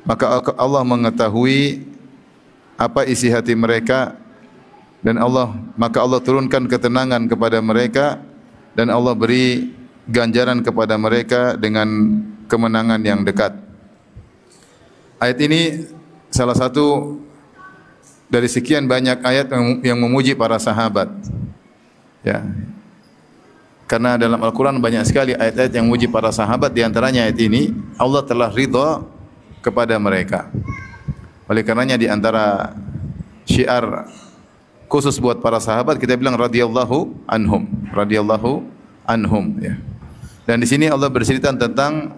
maka Allah mengetahui apa isi hati mereka, dan maka Allah turunkan ketenangan kepada mereka, dan Allah beri ganjaran kepada mereka dengan kemenangan yang dekat. Ayat ini salah satu dari sekian banyak ayat yang memuji para sahabat. Ya. Karena dalam Al-Quran banyak sekali ayat-ayat yang memuji para sahabat. Di antaranya ayat ini, Allah telah ridha kepada mereka. Oleh karenanya di antara syiar khusus buat para sahabat kita bilang radhiyallahu anhum, ya. Dan di sini Allah bercerita tentang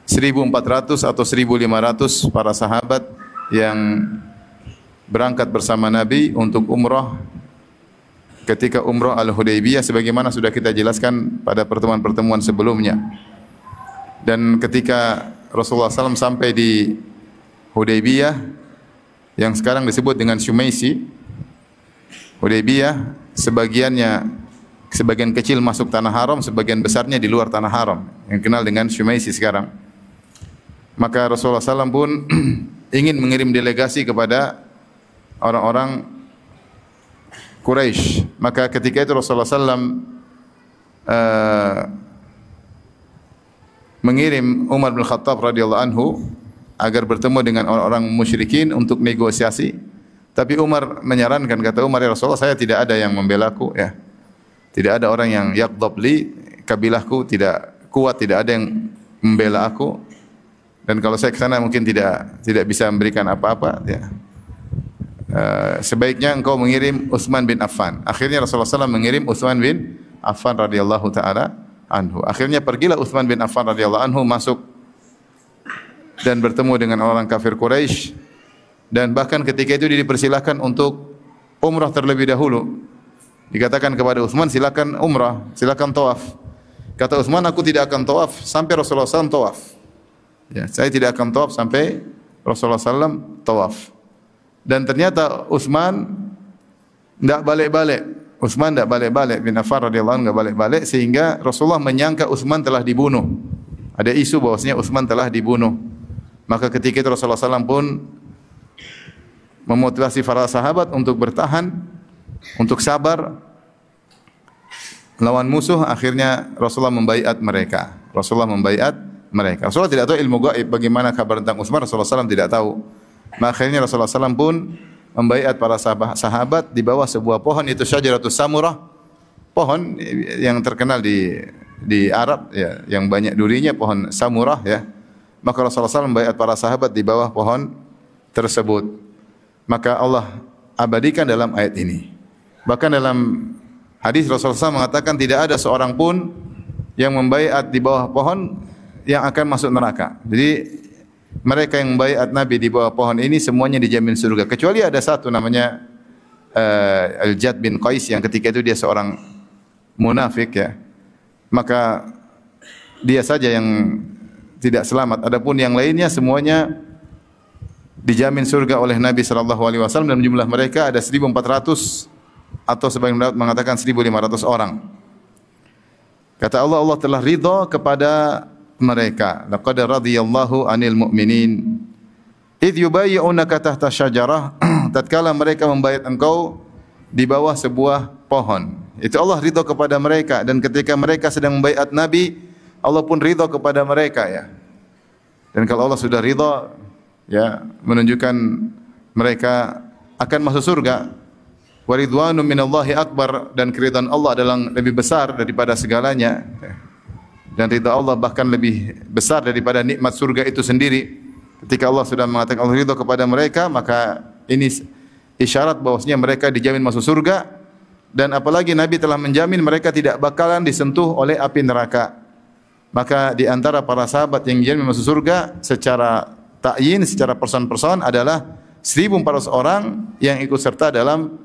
1.400 atau 1.500 para sahabat yang berangkat bersama Nabi untuk umrah ketika umrah Al-Hudaybiyah, sebagaimana sudah kita jelaskan pada pertemuan-pertemuan sebelumnya. Dan ketika Rasulullah SAW sampai di Hudaybiyah yang sekarang disebut dengan Shumaisi, Hudaybiyah sebagian kecil masuk tanah haram, sebagian besarnya di luar tanah haram, yang kenal dengan Shumaisi sekarang. Maka Rasulullah SAW pun ingin mengirim delegasi kepada orang-orang Quraisy. Maka ketika itu Rasulullah SAW mengirim Umar bin Khattab radhiyallahu anhu agar bertemu dengan orang-orang musyrikin untuk negosiasi. Tapi Umar menyarankan, kata Umar, ya Rasulullah, saya tidak ada yang membelaku, ya. Tidak ada orang yang yaqdab li, kabilahku tidak kuat, tidak ada yang membela aku. Dan kalau saya ke sana mungkin tidak bisa memberikan apa-apa, ya. Sebaiknya engkau mengirim Utsman bin Affan. Akhirnya Rasulullah SAW mengirim Utsman bin Affan radhiyallahu taala anhu. Akhirnya pergilah Utsman bin Affan radhiyallahu anhu masuk dan bertemu dengan orang kafir Quraisy, dan bahkan ketika itu dia dipersilakan untuk umrah terlebih dahulu. Dikatakan kepada Utsman, silakan umrah, silakan tawaf. Kata Utsman, aku tidak akan tawaf sampai Rasulullah SAW tawaf. Ya, saya tidak akan tawaf sampai Rasulullah SAW tawaf. Dan ternyata Utsman tidak balik-balik. Utsman tidak balik-balik, bin Affan radhiyallahu anhu tidak balik-balik, sehingga Rasulullah menyangka Utsman telah dibunuh. Ada isu bahwasanya Utsman telah dibunuh. Maka ketika itu Rasulullah SAW pun memotivasi para sahabat untuk bertahan, untuk sabar lawan musuh. Akhirnya Rasulullah membaiat mereka. Rasulullah tidak tahu ilmu gaib, bagaimana kabar tentang Utsman, Rasulullah SAW tidak tahu. Maka akhirnya Rasulullah SAW pun membaiat para sahabat di bawah sebuah pohon, itu Syajaratus Samurah, pohon yang terkenal di Arab, ya, yang banyak durinya, pohon Samurah, ya. Maka Rasulullah SAW membaiat para sahabat di bawah pohon tersebut. Maka Allah abadikan dalam ayat ini. Bahkan dalam hadis Rasulullah SAW mengatakan tidak ada seorang pun yang membaiat di bawah pohon yang akan masuk neraka. Jadi mereka yang membaiat Nabi di bawah pohon ini semuanya dijamin surga, kecuali ada satu namanya Al-Jad bin Qais, yang ketika itu dia seorang munafik, ya. Maka dia saja yang tidak selamat. Adapun yang lainnya semuanya dijamin surga oleh Nabi SAW, dan jumlah mereka ada 1.400 atau sebagian mengatakan 1.500 orang. Kata Allah, Allah telah ridha kepada mereka. Laqad radhiyallahu 'anil mu'minin idh yubayyi'unaka tahta syajarah, tatkala mereka membaiat engkau di bawah sebuah pohon. Itu Allah ridha kepada mereka, dan ketika mereka sedang membaiat Nabi, Allah pun ridha kepada mereka, ya. Dan kalau Allah sudah ridha, ya, menunjukkan mereka akan masuk surga. Wa ridwanu minallahi akbar, dan keridhaan Allah adalah lebih besar daripada segalanya. Dan ridha Allah bahkan lebih besar daripada nikmat surga itu sendiri. Ketika Allah sudah mengatakan Allah ridha kepada mereka, maka ini isyarat bahwasanya mereka dijamin masuk surga. Dan apalagi Nabi telah menjamin mereka tidak bakalan disentuh oleh api neraka. Maka di antara para sahabat yang dijamin masuk surga secara ta'yin, secara person-person adalah 1.400 orang yang ikut serta dalam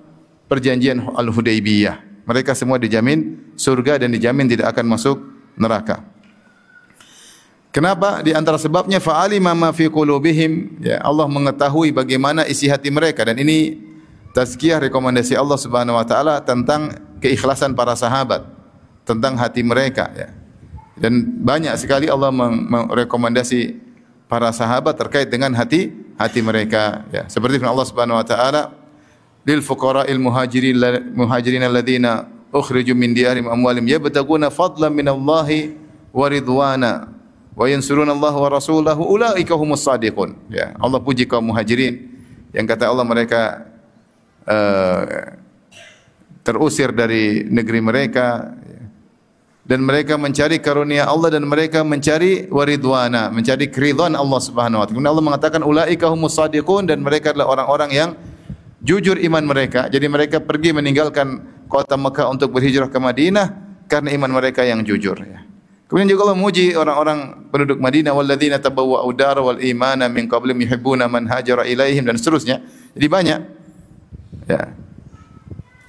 perjanjian Al-Hudaybiyah. Mereka semua dijamin surga dan dijamin tidak akan masuk neraka. Kenapa? Di antara sebabnya fa'alima ma fi qulubihim, ya, Allah mengetahui bagaimana isi hati mereka, dan ini tazkiyah, rekomendasi Allah Subhanahu wa taala tentang keikhlasan para sahabat, tentang hati mereka, ya. Dan banyak sekali Allah merekomendasi para sahabat terkait dengan hati mereka ya. Seperti firman Allah Subhanahu wa taala, lil fuqara'il muhajirin alladziina ukhriju min diyarihim amwalihim yabtaguna fadlan minallahi wa ridwana wa yansuruna Allah wa rasulahu ulaika humus shadiqun. Ya, Allah puji kaum muhajirin yang kata Allah mereka terusir dari negeri mereka dan mereka mencari karunia Allah dan mereka mencari waridwana, mencari keridhaan Allah Subhanahu wa taala. Allah mengatakan ulaika humus shadiqun, dan mereka adalah orang-orang yang jujur iman mereka. Jadi mereka pergi meninggalkan kota Mekah untuk berhijrah ke Madinah karena iman mereka yang jujur ya. Kemudian juga Allah memuji orang-orang penduduk Madinah, walladzina tabawwa'u dara wal imana min qablihim yuhibbuna man hajara ilaihim, dan seterusnya. Jadi banyak ya.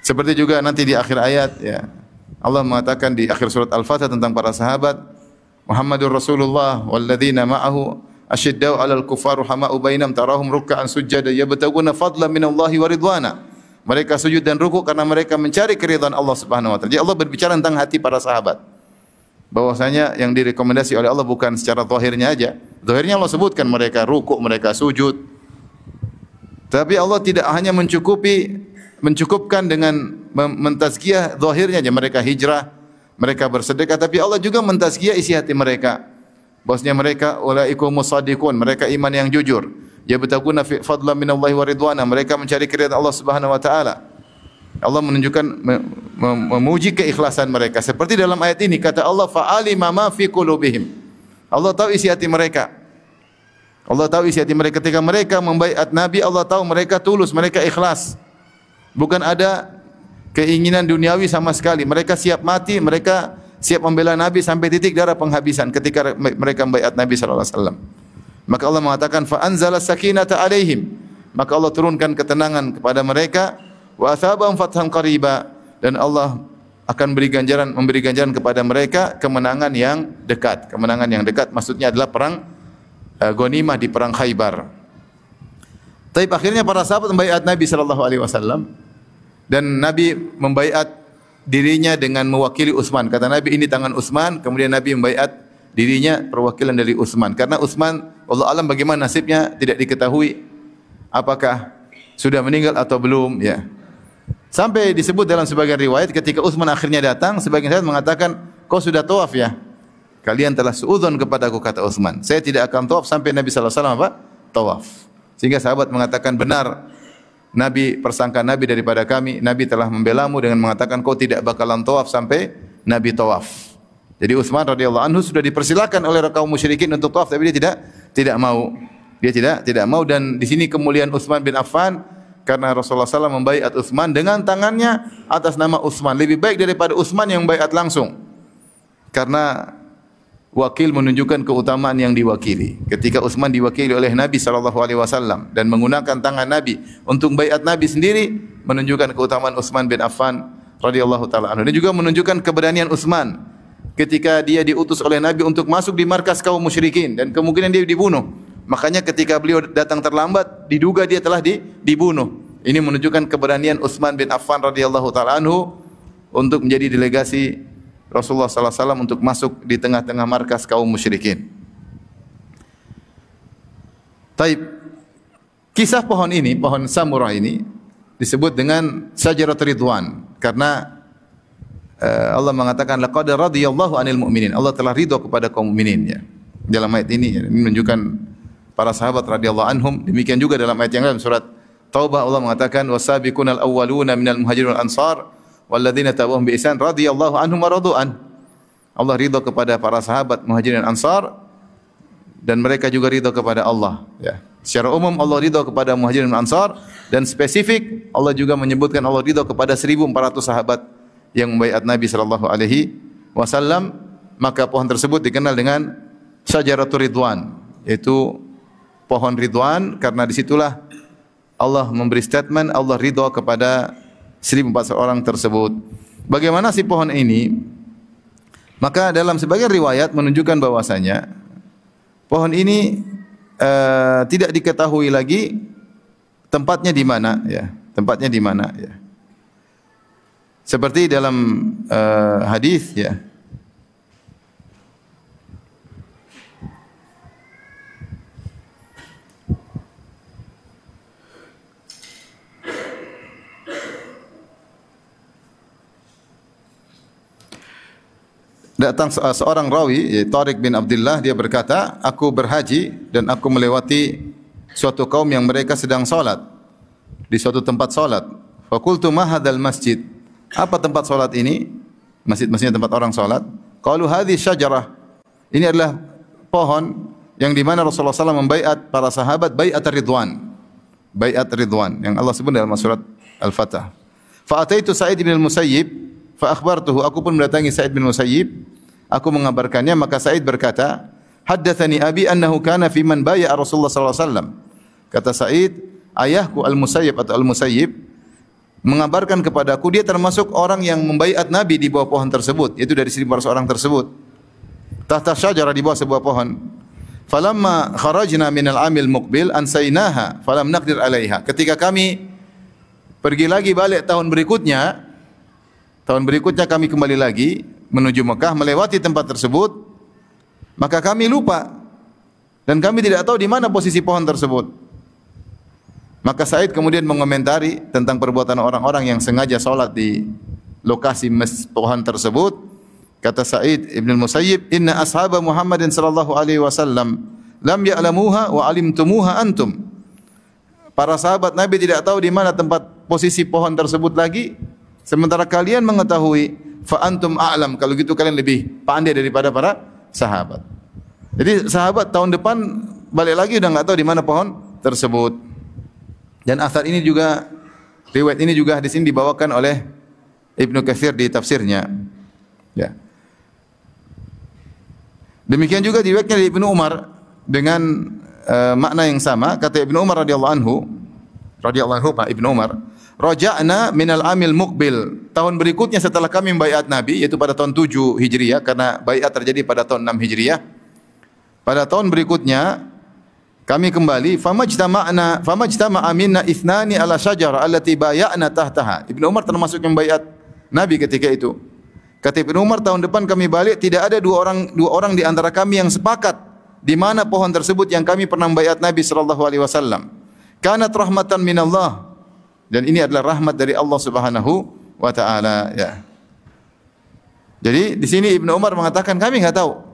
Seperti juga nanti di akhir ayat ya, Allah mengatakan di akhir surat Al-Fatihah tentang para sahabat, Muhammadur Rasulullah walladzina ma'ahu asyiddau 'alal kuffar rahama'u bainahum tarahum ruk'an sujada yabtaguna fadlan minallahi wa ridwana. Mereka sujud dan rukuk karena mereka mencari keridhaan Allah Subhanahu wa taala. Jadi Allah berbicara tentang hati para sahabat. Bahwasanya yang direkomendasi oleh Allah bukan secara zahirnya aja. Zahirnya Allah sebutkan mereka rukuk, mereka sujud. Tapi Allah tidak hanya mencukupkan dengan mentazkiyah zahirnya aja, mereka hijrah, mereka bersedekah, tapi Allah juga mentazkiyah isi hati mereka. Bahwasanya mereka ulaikumus shadiqun, mereka iman yang jujur. Yabtaguna fadlan minallahi wa ridwana, mereka mencari keridhaan Allah Subhanahu wa taala. Allah menunjukkan memuji keikhlasan mereka. Seperti dalam ayat ini kata Allah fa'alima ma fi qulubihim. Allah tahu isi hati mereka. Allah tahu isi hati mereka ketika mereka membaiat Nabi, Allah tahu mereka tulus, mereka ikhlas. Bukan ada keinginan duniawi sama sekali. Mereka siap mati, mereka siap membela Nabi sampai titik darah penghabisan ketika mereka membaiat Nabi sallallahu alaihi wasallam. Maka Allah mengatakan fa anzala sakinata alaihim. Maka Allah turunkan ketenangan kepada mereka, wa asabahum fathan qariba, dan Allah akan memberi ganjaran kepada mereka kemenangan yang dekat. Kemenangan yang dekat maksudnya adalah perang ghanimah di perang Khaybar. Tapi akhirnya para sahabat membaiat Nabi sallallahu alaihi wasallam, dan Nabi membaiat dirinya dengan mewakili Utsman. Kata Nabi, ini tangan Utsman. Kemudian Nabi membaiat dirinya perwakilan dari Utsman. Karena Utsman, Allah alam bagaimana nasibnya tidak diketahui, apakah sudah meninggal atau belum ya. Sampai disebut dalam sebagian riwayat ketika Utsman akhirnya datang, sebagian riwayat mengatakan, kau sudah tawaf ya? Kalian telah suudzon kepadaku, kata Utsman. Saya tidak akan tawaf sampai Nabi sallallahu alaihi wasallam tawaf. Sehingga sahabat mengatakan, benar Nabi, persangka Nabi daripada kami. Nabi telah membelamu dengan mengatakan kau tidak bakalan tawaf sampai Nabi tawaf. Jadi Utsman radhiyallahu anhu sudah dipersilakan oleh kaum musyrikin untuk tawaf, tapi dia tidak mau. Dia tidak mau, dan di sini kemuliaan Utsman bin Affan karena Rasulullah SAW membaiat Utsman dengan tangannya atas nama Utsman. Lebih baik daripada Utsman yang membaiat langsung. Karena wakil menunjukkan keutamaan yang diwakili. Ketika Utsman diwakili oleh Nabi SAW dan menggunakan tangan Nabi untuk baiat Nabi sendiri, menunjukkan keutamaan Utsman bin Affan radhiyallahu taala anhu. Dan juga menunjukkan keberanian Utsman ketika dia diutus oleh Nabi untuk masuk di markas kaum musyrikin dan kemungkinan dia dibunuh. Makanya ketika beliau datang terlambat, diduga dia telah dibunuh. Ini menunjukkan keberanian Utsman bin Affan radhiyallahu taala anhu untuk menjadi delegasi Rasulullah sallallahu alaihi wasallam untuk masuk di tengah-tengah markas kaum musyrikin. Taib. Kisah pohon ini, pohon samurah ini disebut dengan Syajaratul Ridwan karena Allah mengatakan laqad radhiyallahu 'anil mu'minin. Allah telah ridha kepada kaum mukminin ya. Dalam ayat ini ya, ini menunjukkan para sahabat radhiyallahu anhum. Demikian juga dalam ayat yang lain surat Taubah Allah mengatakan wasabiqunal awwaluna minal muhajirin wal ansar walladzina tabauhum bi ihsan radhiyallahu anhum wa radu'an. Allah ridha kepada para sahabat Muhajirin dan Ansar dan mereka juga ridha kepada Allah ya. Secara umum Allah ridha kepada Muhajirin dan Ansar, dan spesifik Allah juga menyebutkan Allah ridha kepada 1.400 sahabat yang membaiat Nabi sallallahu alaihi wasallam. Maka pohon tersebut dikenal dengan Syajaratul Ridwan, yaitu pohon Ridwan karena disitulah Allah memberi statement Allah ridha kepada 1.400 orang tersebut. Bagaimana si pohon ini? Maka dalam sebagian riwayat menunjukkan bahwasanya pohon ini tidak diketahui lagi tempatnya di mana ya, tempatnya di mana ya. Seperti dalam hadis ya. datang seorang rawi, Tariq bin Abdullah, dia berkata, aku berhaji dan aku melewati suatu kaum yang mereka sedang salat di suatu tempat salat. Faqultu ma hadzal masjid? Apa tempat salat ini? Masjid-masjidnya tempat orang salat. Qalu hadhihi syajarah. Ini adalah pohon yang di mana Rasulullah SAW membaiat para sahabat baiat Ridwan. Baiat Ridwan yang Allah sebut dalam surat Al-Fatah. Fa ataitu Sa'id bin Al-Musayyib fa akhbartuhu, aku pun mendatangi Sa'id bin Musayyib, aku mengabarkannya, maka Sa'id berkata, haddatsani abi annahu kana fi man bai'a Rasulullah sallallahu alaihi wasallam. Kata Sa'id, ayahku Al-Musayyib atau Al-Musayyib mengabarkan kepadaku dia termasuk orang yang membaiat Nabi di bawah pohon tersebut, yaitu dari 1.400 orang tersebut. Tahta syajarah, di bawah sebuah pohon. Falamma kharajna min al-amil muqbil ansaynaha falam naqdir 'alaiha. Ketika kami pergi lagi balik tahun berikutnya kami kembali lagi menuju Mekah melewati tempat tersebut, maka kami lupa dan kami tidak tahu di mana posisi pohon tersebut. Maka Sa'id kemudian mengomentari tentang perbuatan orang-orang yang sengaja salat di lokasi pohon tersebut. Kata Sa'id ibn al-Musayyib, inna ashaba Muhammadin sallallahu alaihi wasallam lam ya'lamuha wa alimtumuha antum. Para sahabat Nabi tidak tahu di mana tempat posisi pohon tersebut lagi, sementara kalian mengetahui. Fa antum a'lam, kalau gitu kalian lebih pandai daripada para sahabat. Jadi sahabat tahun depan balik lagi udah enggak tahu di mana pohon tersebut. Dan asar ini juga, riwayat ini juga hadis ini dibawakan oleh Ibnu Katsir di tafsirnya. Ya. Demikian juga diriwayatkan dari Ibnu Umar dengan makna yang sama. Kata Ibnu Umar radhiyallahu anhu, Ibnu Umar, raja'na minal amil muqbil. Tahun berikutnya setelah kami membaiat Nabi, yaitu pada tahun 7 Hijriah, karena baiat terjadi pada tahun 6 Hijriah. Pada tahun berikutnya kami kembali, famajtama'a minna ithnani ala syajarah allati bay'ana tahtaha. Ibnu Umar termasuk yang baiat Nabi ketika itu. Kata Ibnu Umar, tahun depan kami balik tidak ada dua orang di antara kami yang sepakat di mana pohon tersebut yang kami pernah baiat Nabi sallallahu alaihi wasallam. Kanat rahmatan minallah. Dan ini adalah rahmat dari Allah Subhanahu wa taala, ya. Jadi di sini Ibnu Umar mengatakan kami enggak tahu.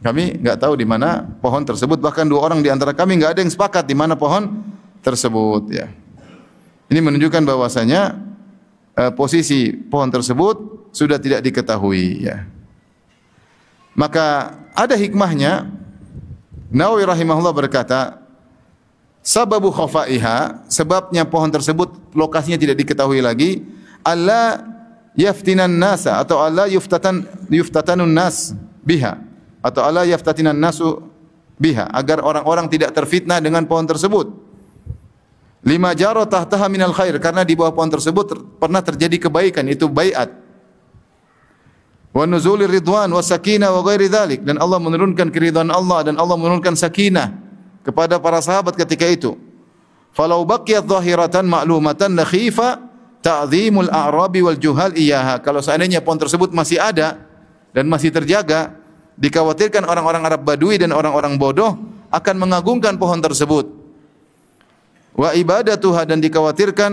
Kami enggak tahu di mana pohon tersebut, bahkan dua orang di antara kami enggak ada yang sepakat di mana pohon tersebut, ya. Ini menunjukkan bahwasanya posisi pohon tersebut sudah tidak diketahui, ya. Maka ada hikmahnya. Nawawi rahimahullah berkata, sababu khafaiha, sebabnya pohon tersebut lokasinya tidak diketahui lagi, alla yaftinan nasa atau alla yuftatanun nas biha atau alla yaftatinan nasu biha, agar orang-orang tidak terfitnah dengan pohon tersebut. Lima jaro tahtaha minal khair, karena di bawah pohon tersebut pernah terjadi kebaikan, itu baiat. Wa nuzulir ridwan wa sakinah wa ghairi dzalik, dan Allah menurunkan keridhaan Allah dan Allah menurunkan sakinah kepada para sahabat ketika itu. Falau baqiyat zahiratan ma'lumatan la khifa ta'zimul a'rabi wal juhal iyaha. Kalau seandainya pohon tersebut masih ada dan masih terjaga, dikhawatirkan orang-orang Arab Badui dan orang-orang bodoh akan mengagungkan pohon tersebut. Wa ibadatuha, dan dikhawatirkan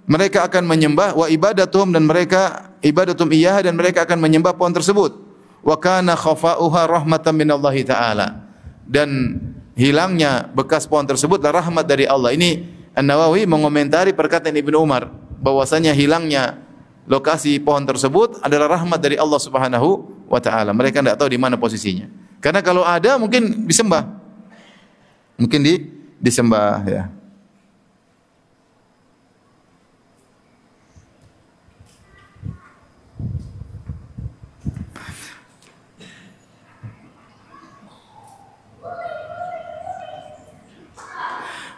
mereka akan menyembah, wa ibadatuhum, dan mereka ibadatum iyaha, dan mereka akan menyembah pohon tersebut. Wa kana khafa'uha rahmatan minallahi ta'ala, dan hilangnya bekas pohon tersebutlah rahmat dari Allah. Ini An-Nawawi mengomentari perkataan Ibnu Umar bahwasanya hilangnya lokasi pohon tersebut adalah rahmat dari Allah Subhanahu wa taala. Mereka tidak tahu di mana posisinya. Karena kalau ada mungkin disembah. Mungkin disembah, ya.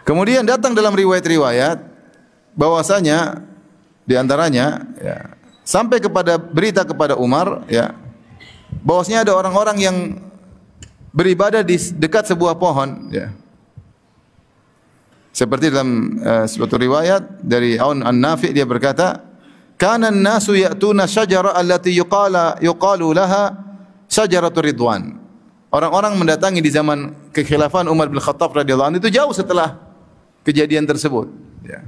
Kemudian datang dalam riwayat-riwayat bahwasanya di antaranya, ya, sampai kepada berita kepada Umar, ya, bahwasanya ada orang-orang yang beribadah di dekat sebuah pohon, ya. Seperti dalam suatu riwayat dari Aun An-Nafi', dia berkata, "Kana an-nasu ya'tuna syajara allati yuqalu laha syajaratur ridwan." Orang-orang mendatangi di zaman kekhilafan Umar bin Khattab radhiyallahu anhu, itu jauh setelah kejadian tersebut, ya.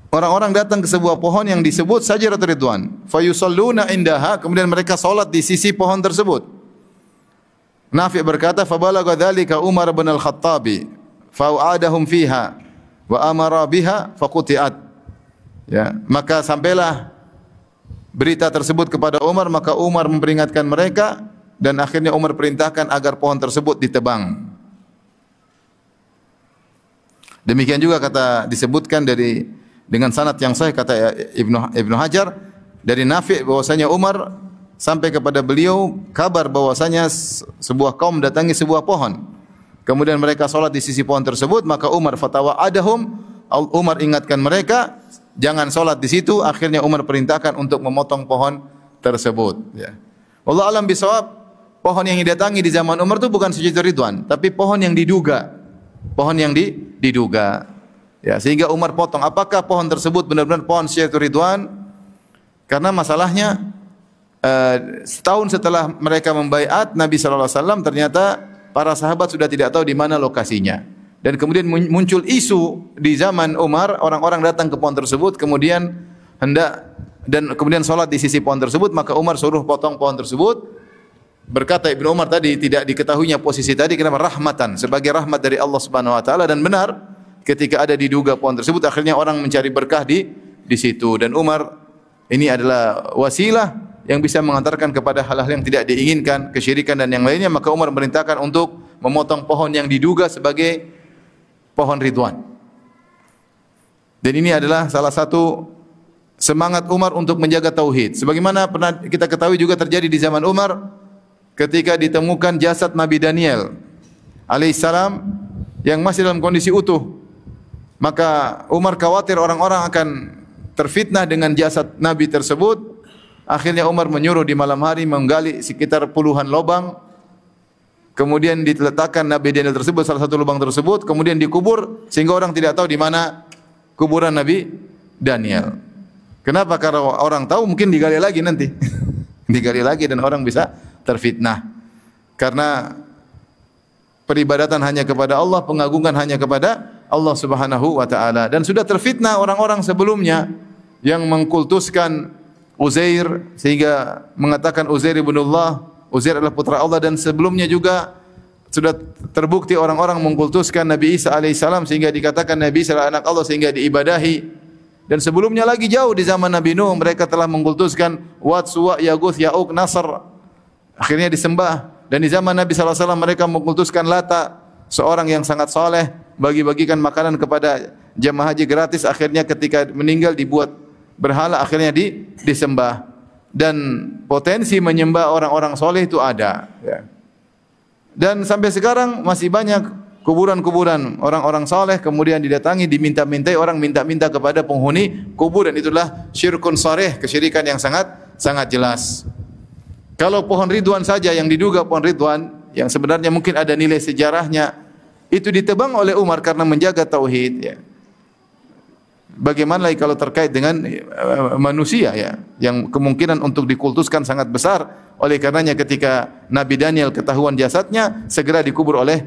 orang-orang datang ke sebuah pohon yang disebut Syajaratul Ridwan. Fayusalluna indaha, kemudian mereka salat di sisi pohon tersebut. Nafi' berkata, "Fabalagha dzalika Umar bin Al-Khattabi, fa'adahum fiha wa amara biha faquti'at." Ya, maka sampailah berita tersebut kepada Umar, maka Umar memperingatkan mereka dan akhirnya Umar perintahkan agar pohon tersebut ditebang. Demikian juga disebutkan dengan sanad yang sahih kata Ibnu Hajar dari Nafi' bahwasanya Umar sampai kepada beliau kabar bahwasanya sebuah kaum mendatangi sebuah pohon. Kemudian mereka salat di sisi pohon tersebut, maka Umar fatawa'adahum, Umar ingatkan mereka jangan salat di situ. Akhirnya Umar perintahkan untuk memotong pohon tersebut, ya. Wallahu alam bisawab, pohon yang didatangi di zaman Umar itu bukan Syajaratul Ridwan, tapi pohon yang diduga. Pohon yang diduga. Ya, sehingga Umar potong. Apakah pohon tersebut benar-benar pohon Syajaratul Ridwan? Karena masalahnya setahun setelah mereka membaiat Nabi sallallahu alaihi wasallam, ternyata para sahabat sudah tidak tahu di mana lokasinya. Dan kemudian muncul isu di zaman Umar, orang-orang datang ke pohon tersebut kemudian kemudian salat di sisi pohon tersebut, maka Umar suruh potong pohon tersebut. Berkata Ibnu Umar tadi, tidak diketahuinya posisi tadi, kenapa? Rahmatan, sebagai rahmat dari Allah Subhanahu wa taala. Dan benar, ketika ada diduga pohon tersebut, akhirnya orang mencari berkah di situ. Dan Umar ini adalah wasilah yang bisa mengantarkan kepada hal-hal yang tidak diinginkan, kesyirikan dan yang lainnya. Maka Umar memerintahkan untuk memotong pohon yang diduga sebagai pohon Ridwan. Dan ini adalah salah satu semangat Umar untuk menjaga tauhid. Sebagaimana pernah kita ketahui juga terjadi di zaman Umar, ketika ditemukan jasad Nabi Daniel alaihissalam yang masih dalam kondisi utuh, maka Umar khawatir orang-orang akan terfitnah dengan jasad Nabi tersebut. Akhirnya Umar menyuruh di malam hari menggali sekitar puluhan lubang, kemudian diletakkan Nabi Daniel tersebut, salah satu lubang tersebut, kemudian dikubur sehingga orang tidak tahu di mana kuburan Nabi Daniel. Kenapa? Karena orang tahu mungkin digali lagi nanti. Digali lagi dan orang bisa terfitnah. Karena peribadatan hanya kepada Allah, pengagungan hanya kepada Allah Subhanahu wa taala. Dan sudah terfitnah orang-orang sebelumnya yang mengkultuskan Uzair sehingga mengatakan Uzair ibnullah, Uzair adalah putra Allah, dan sebelumnya juga sudah terbukti orang-orang mengkultuskan Nabi Isa alaihissalam sehingga dikatakan Nabi Isa adalah anak Allah sehingga diibadahi. Dan sebelumnya lagi jauh di zaman Nabi Nuh mereka telah mengkultuskan Wat, Suwa, Yaguth, Ya'uq, Nasr, akhirnya disembah. Dan di zaman Nabi SAW mereka mengkultuskan Lata, seorang yang sangat soleh, bagi-bagikan makanan kepada jemaah haji gratis. Akhirnya ketika meninggal dibuat berhala, akhirnya disembah. Dan potensi menyembah orang-orang soleh itu ada, ya. Dan sampai sekarang masih banyak kuburan-kuburan orang-orang soleh kemudian didatangi, diminta-mintai, orang minta-minta kepada penghuni kuburan. Itulah syirkun sharih, kesyirikan yang sangat jelas. Kalau pohon Ridwan saja yang diduga pohon Ridwan, yang sebenarnya mungkin ada nilai sejarahnya, itu ditebang oleh Umar karena menjaga tauhid, ya. Bagaimana lagi kalau terkait dengan manusia, ya, yang kemungkinan untuk dikultuskan sangat besar. Oleh karenanya ketika Nabi Daniel ketahuan jasadnya, segera dikubur oleh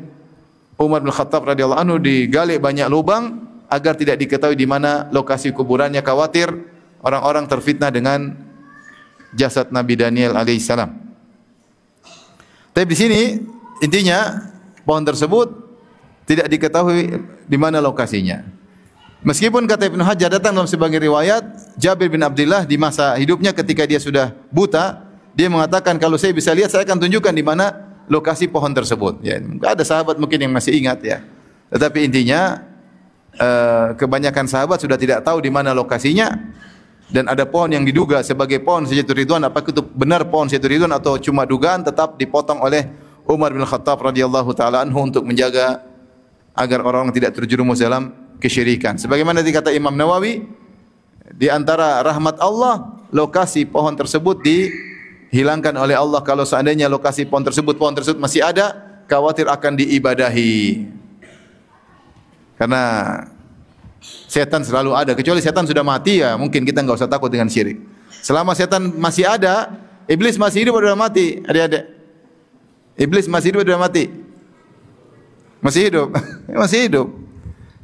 Umar bin Khattab radhiyallahu anhu, digali banyak lubang agar tidak diketahui di mana lokasi kuburannya, khawatir orang-orang terfitnah dengan jasad Nabi Daniel alaihissalam. Tapi di sini intinya pohon tersebut tidak diketahui di mana lokasinya. Meskipun kata Ibnu Hajar datang dalam sebagian riwayat, Jabir bin Abdullah di masa hidupnya ketika dia sudah buta, dia mengatakan kalau saya bisa lihat saya akan tunjukkan di mana lokasi pohon tersebut. Ya, ada sahabat mungkin yang masih ingat, ya. Tetapi intinya kebanyakan sahabat sudah tidak tahu di mana lokasinya. Dan ada pohon yang diduga sebagai pohon Syajaratul Ridwan, apakah itu benar pohon Syajaratul Ridwan atau cuma dugaan, tetap dipotong oleh Umar bin Khattab radhiyallahu taala anhu untuk menjaga agar orang tidak terjerumus dalam kesyirikan. Sebagaimana dikata Imam Nawawi, di antara rahmat Allah, lokasi pohon tersebut dihilangkan oleh Allah. Kalau seandainya lokasi pohon tersebut masih ada, khawatir akan diibadahi. Karena setan selalu ada, kecuali setan sudah mati, ya mungkin kita enggak usah takut dengan syirik. Selama setan masih ada, iblis masih hidup atau sudah mati? Adik-adik, iblis masih hidup atau sudah mati? Masih hidup. Masih hidup.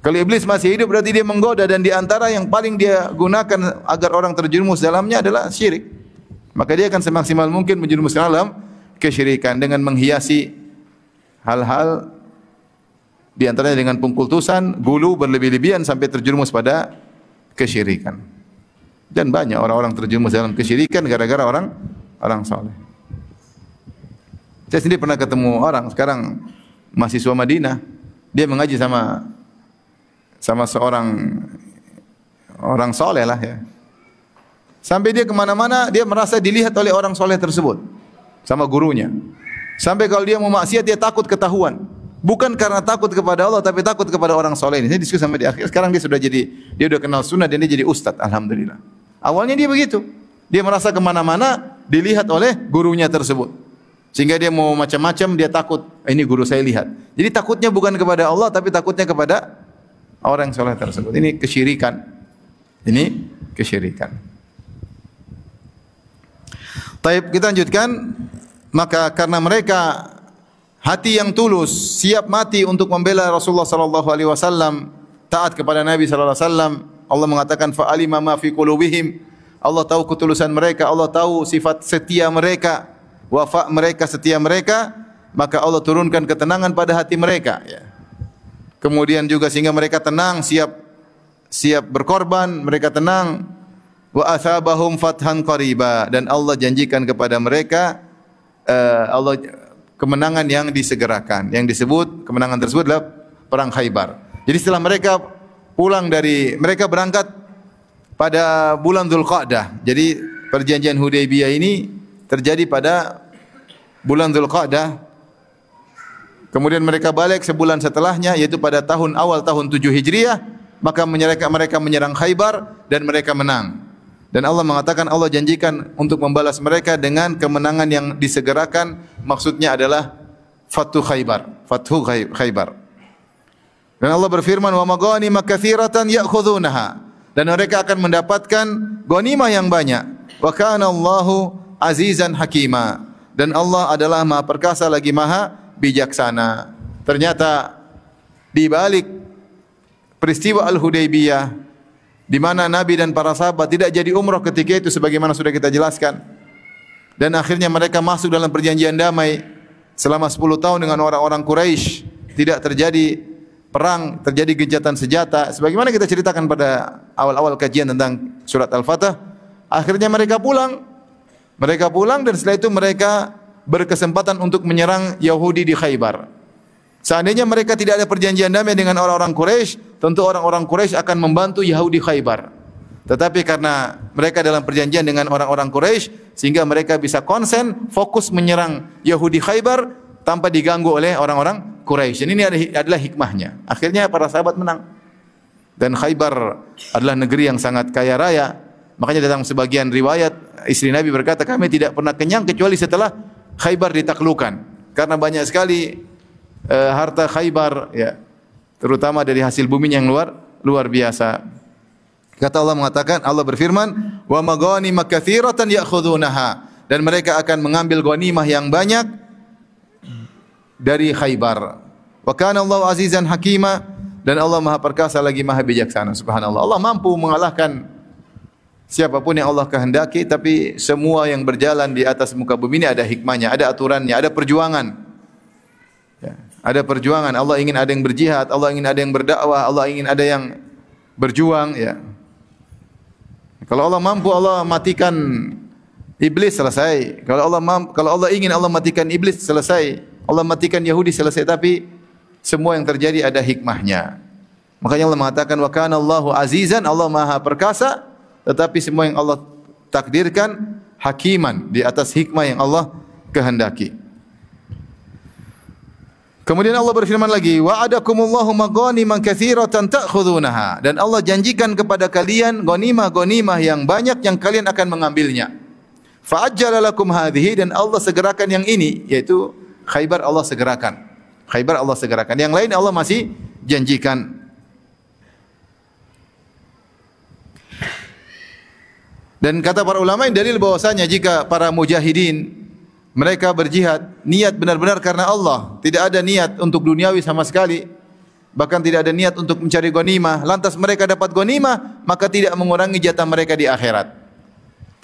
Kalau iblis masih hidup berarti dia menggoda, dan di antara yang paling dia gunakan agar orang terjerumus dalamnya adalah syirik. Maka dia akan semaksimal mungkin menjerumuskan dalam kesyirikan dengan menghiasi hal-hal di antaranya dengan pengkultusan, gulu berlebih-lebihan sampai terjerumus pada kesyirikan. Dan banyak orang-orang terjerumus dalam kesyirikan gara-gara orang saleh. Saya sendiri pernah ketemu orang sekarang mahasiswa Madinah, dia mengaji sama seorang orang soleh lah ya. Sampai dia kemana-mana dia merasa dilihat oleh orang soleh tersebut sama gurunya. Sampai kalau dia mau maksiat dia takut ketahuan. Bukan karena takut kepada Allah tapi takut kepada orang soleh ini. Saya diskusi sama dia. Sekarang dia sudah kenal sunnah dan dia jadi ustadz. Alhamdulillah. Awalnya dia begitu. Dia merasa kemana-mana dilihat oleh gurunya tersebut. Sehingga dia mau macam-macam dia takut. Ini guru saya lihat. Jadi takutnya bukan kepada Allah tapi takutnya kepada orang soleh tersebut. Ini kesyirikan. Ini kesyirikan. Taib, kita lanjutkan. Maka karena mereka hati yang tulus, siap mati untuk membela Rasulullah sallallahu alaihi wasallam, taat kepada Nabi sallallahu alaihi wasallam, Allah mengatakan fa alima ma fi qulubihim. Allah tahu ketulusan mereka, Allah tahu sifat setia mereka, wafa mereka, setia mereka, maka Allah turunkan ketenangan pada hati mereka ya. Kemudian juga sehingga mereka tenang, siap berkorban, mereka tenang. Wa asabahum fathan qariba, dan Allah janjikan kepada mereka Allah kemenangan yang disegerakan. Yang disebut kemenangan tersebut adalah perang Khaybar. Jadi setelah mereka mereka berangkat pada bulan Dzulqa'dah. Jadi perjanjian Hudaybiyah ini terjadi pada bulan Dzulqa'dah. Kemudian mereka balik sebulan setelahnya, yaitu pada awal tahun 7 Hijriah, maka mereka menyerang Khaybar dan mereka menang. Dan Allah mengatakan Allah janjikan untuk membalas mereka dengan kemenangan yang disegerakan. Maksudnya adalah Fathu Khaybar. Dan Allah berfirman, "Wa maghanima katsiratan ya'khudhunaha." Dan mereka akan mendapatkan ghanimah yang banyak. Wa kana Allahu azizan hakima. Dan Allah adalah Maha perkasa lagi Maha bijaksana. Ternyata di balik peristiwa Al-Hudaybiyah, di mana Nabi dan para sahabat tidak jadi umrah ketika itu sebagaimana sudah kita jelaskan. Dan akhirnya mereka masuk dalam perjanjian damai selama 10 tahun dengan orang-orang Quraisy. Tidak terjadi perang, terjadi gencatan senjata. Sebagaimana kita ceritakan pada awal-awal kajian tentang surat Al-Fatah. Akhirnya mereka pulang. Mereka pulang dan setelah itu mereka berkesempatan untuk menyerang Yahudi di Khaybar. Seandainya mereka tidak ada perjanjian damai dengan orang-orang Quraisy, tentu orang-orang Quraisy akan membantu Yahudi Khaybar. Tetapi karena mereka dalam perjanjian dengan orang-orang Quraisy, sehingga mereka bisa konsen, fokus menyerang Yahudi Khaybar tanpa diganggu oleh orang-orang Quraisy. Ini adalah hikmahnya. Akhirnya para sahabat menang. Dan Khaybar adalah negeri yang sangat kaya raya. Makanya dalam sebagian riwayat, istri Nabi berkata, kami tidak pernah kenyang kecuali setelah Khaybar ditaklukkan. Karena banyak sekali harta Khaybar ya, terutama dari hasil bumi yang luar biasa. Kata Allah mengatakan, Allah berfirman, wa maghanima katsiratan ya'khudhunaha, dan mereka akan mengambil ghanimah yang banyak dari Khaybar. Wa kana Allahu azizan hakima, dan Allah Maha perkasa lagi Maha bijaksana. Subhanallah. Allah mampu mengalahkan siapapun yang Allah kehendaki, tapi semua yang berjalan di atas muka bumi ini ada hikmahnya, ada aturannya, ada perjuangan. Ya, ada perjuangan. Allah ingin ada yang berjihad, Allah ingin ada yang berdakwah, Allah ingin ada yang berjuang. Ya. Kalau Allah mampu, Allah matikan iblis, selesai. Kalau Allah ingin, Allah matikan iblis, selesai. Allah matikan Yahudi, selesai. Tapi semua yang terjadi ada hikmahnya. Makanya Allah mengatakan, wa kana Allahu azizan, Allah Maha perkasa. Tetapi semua yang Allah takdirkan hakiman, di atas hikmah yang Allah kehendaki. Kemudian Allah berfirman lagi, wa'adakumullahu maghanimam katsiratan ta'khudhunaha, dan Allah janjikan kepada kalian ghanimah-ghanimah yang banyak yang kalian akan mengambilnya. Fa'ajjala lakum hadhihi, dan Allah segerakan yang ini, yaitu Khaybar Allah segerakan. Khaybar Allah segerakan. Yang lain Allah masih janjikan. Dan kata para ulama, dalil bahwasanya jika para mujahidin mereka berjihad, niat benar-benar karena Allah, tidak ada niat untuk duniawi sama sekali, bahkan tidak ada niat untuk mencari ghanimah, lantas mereka dapat ghanimah, maka tidak mengurangi jatah mereka di akhirat.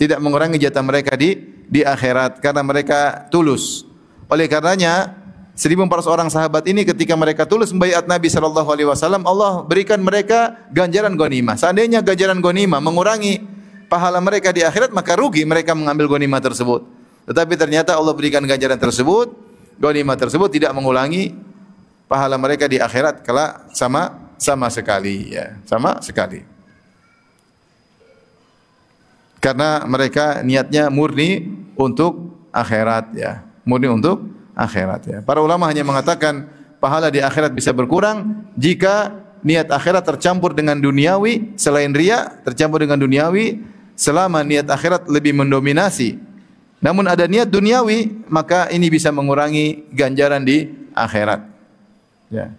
Tidak mengurangi jatah mereka di akhirat karena mereka tulus. Oleh karenanya 1.400 orang sahabat ini ketika mereka tulus membaiat Nabi sallallahu alaihi wasallam, Allah berikan mereka ganjaran ghanimah. Seandainya ganjaran ghanimah mengurangi pahala mereka di akhirat, maka rugi mereka mengambil ghanimah tersebut. Tetapi ternyata Allah berikan ganjaran tersebut, ghanimah tersebut tidak mengulangi pahala mereka di akhirat kala sama sekali, ya, sama sekali. Karena mereka niatnya murni untuk akhirat, ya, murni untuk akhirat, ya. Para ulama hanya mengatakan pahala di akhirat bisa berkurang jika niat akhirat tercampur dengan duniawi, selain riya tercampur dengan duniawi, selama niat akhirat lebih mendominasi. Namun ada niat duniawi, maka ini bisa mengurangi ganjaran di akhirat. Ya.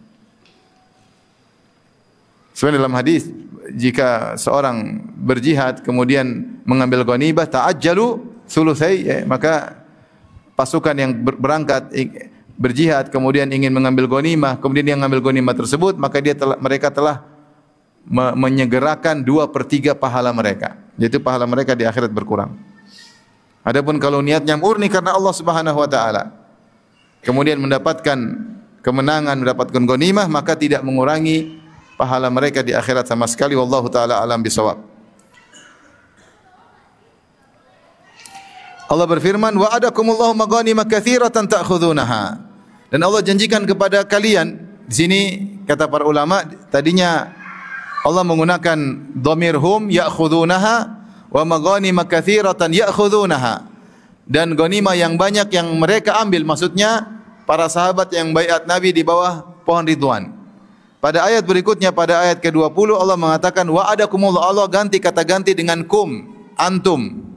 Sebenarnya dalam hadis, jika seorang berjihad kemudian mengambil ghanimah, ta'ajjalu sulusai, ya, maka pasukan yang berangkat berjihad kemudian ingin mengambil ghanimah, kemudian dia mengambil ghanimah tersebut, maka mereka telah menyegerakan 2/3 pahala mereka, yaitu pahala mereka di akhirat berkurang. Adapun kalau niatnya murni karena Allah Subhanahu wa taala, kemudian mendapatkan kemenangan, mendapatkan ghanimah, maka tidak mengurangi pahala mereka di akhirat sama sekali. Wallahu taala alam bisawab. Allah berfirman, wa'adakumullahu maghanima katsiratan ta'khudhunaha. Dan Allah janjikan kepada kalian, di sini kata para ulama, tadinya Allah menggunakan dhamir hum ya'khudhunaha wa maghanima katsiratan ya'khudhunaha. Dan ghanimah yang banyak yang mereka ambil, maksudnya para sahabat yang baiat Nabi di bawah pohon Ridwan. Pada ayat berikutnya, pada ayat ke-20 Allah mengatakan wa'adakumullahu, Allah ganti kata ganti dengan kum, antum.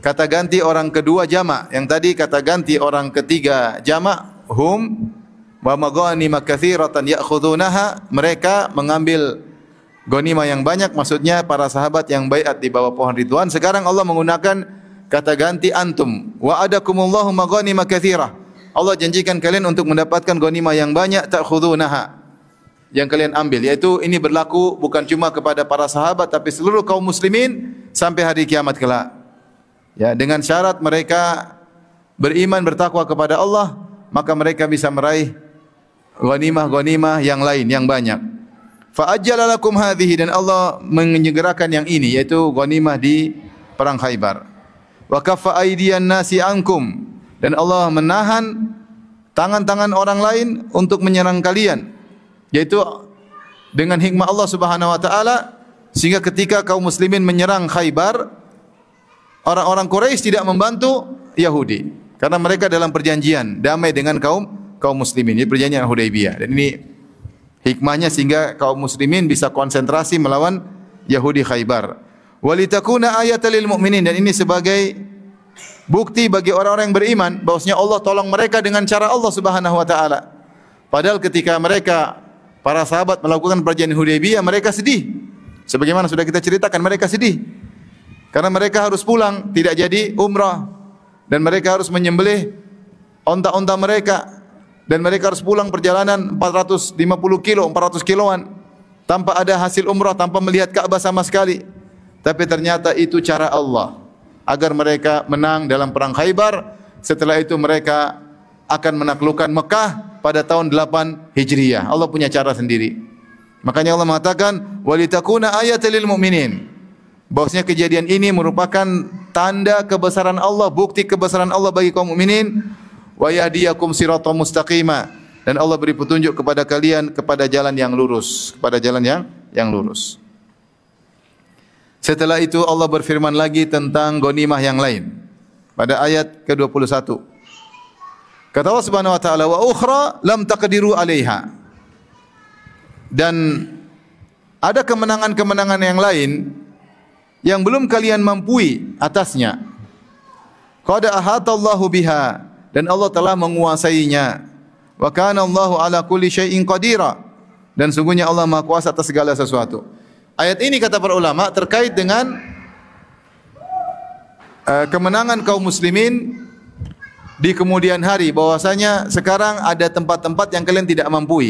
Kata ganti orang kedua jamak, yang tadi kata ganti orang ketiga jamak hum wa maghanima katsiratan ya'khudhunaha, mereka mengambil ghanimah yang banyak, maksudnya para sahabat yang baiat di bawah pohon Ridwan. Sekarang Allah menggunakan kata ganti antum, wa'adakumullahu maghanima katsirah. Allah janjikan kalian untuk mendapatkan ghanimah yang banyak, ta'khudhunaha, yang kalian ambil, yaitu ini berlaku bukan cuma kepada para sahabat tapi seluruh kaum muslimin sampai hari kiamat kelak. Ya, dengan syarat mereka beriman, bertakwa kepada Allah, maka mereka bisa meraih ghanimah-ghanimah yang lain yang banyak. Fa ajjala lakum hadhihi, dan Allah menyegerakan yang ini, yaitu ghanimah di perang Khaybar. Wa kaffa aydiyan nasi ankum, dan Allah menahan tangan-tangan orang lain untuk menyerang kalian, yaitu dengan hikmah Allah Subhanahu wa taala, sehingga ketika kaum muslimin menyerang Khaybar, orang-orang Quraisy tidak membantu Yahudi karena mereka dalam perjanjian damai dengan kaum muslimin, ini perjanjian Hudaybiyah. Dan ini hikmahnya sehingga kaum muslimin bisa konsentrasi melawan Yahudi Khaybar. Walitakuna ayatan lil mu'minin, dan ini sebagai bukti bagi orang-orang yang beriman bahwasanya Allah tolong mereka dengan cara Allah Subhanahu wa taala. Padahal ketika mereka para sahabat melakukan perjanjian Hudaybiyah, mereka sedih. Sebagaimana sudah kita ceritakan, mereka sedih karena mereka harus pulang, tidak jadi umrah, dan mereka harus menyembelih onta-onta mereka, dan mereka harus pulang perjalanan 450 kilo, 400 kiloan tanpa ada hasil umrah, tanpa melihat Ka'bah sama sekali. Tapi ternyata itu cara Allah agar mereka menang dalam perang Khaybar. Setelah itu mereka akan menaklukkan Mekah pada tahun 8 Hijriah. Allah punya cara sendiri. Makanya Allah mengatakan walitakuna ayatan lil mu'minin, bahwasanya kejadian ini merupakan tanda kebesaran Allah, bukti kebesaran Allah bagi kaum mukminin. Wa yahdiyakum siratal mustaqima, dan Allah beri petunjuk kepada kalian kepada jalan yang lurus, kepada jalan yang lurus. Setelah itu Allah berfirman lagi tentang ghanimah yang lain pada ayat ke-21. Kata Allah Subhanahu wa taala, wa ukhra lam taqdiru 'alaiha, dan ada kemenangan-kemenangan yang lain yang belum kalian mampui atasnya. Qad ahatallahu biha, dan Allah telah menguasainya. Wa kana Allahu ala kulli syai'in qadira, dan sungguhnya Allah Maha Kuasa atas segala sesuatu. Ayat ini kata para ulama terkait dengan kemenangan kaum muslimin di kemudian hari, bahwasanya sekarang ada tempat-tempat yang kalian tidak mampui.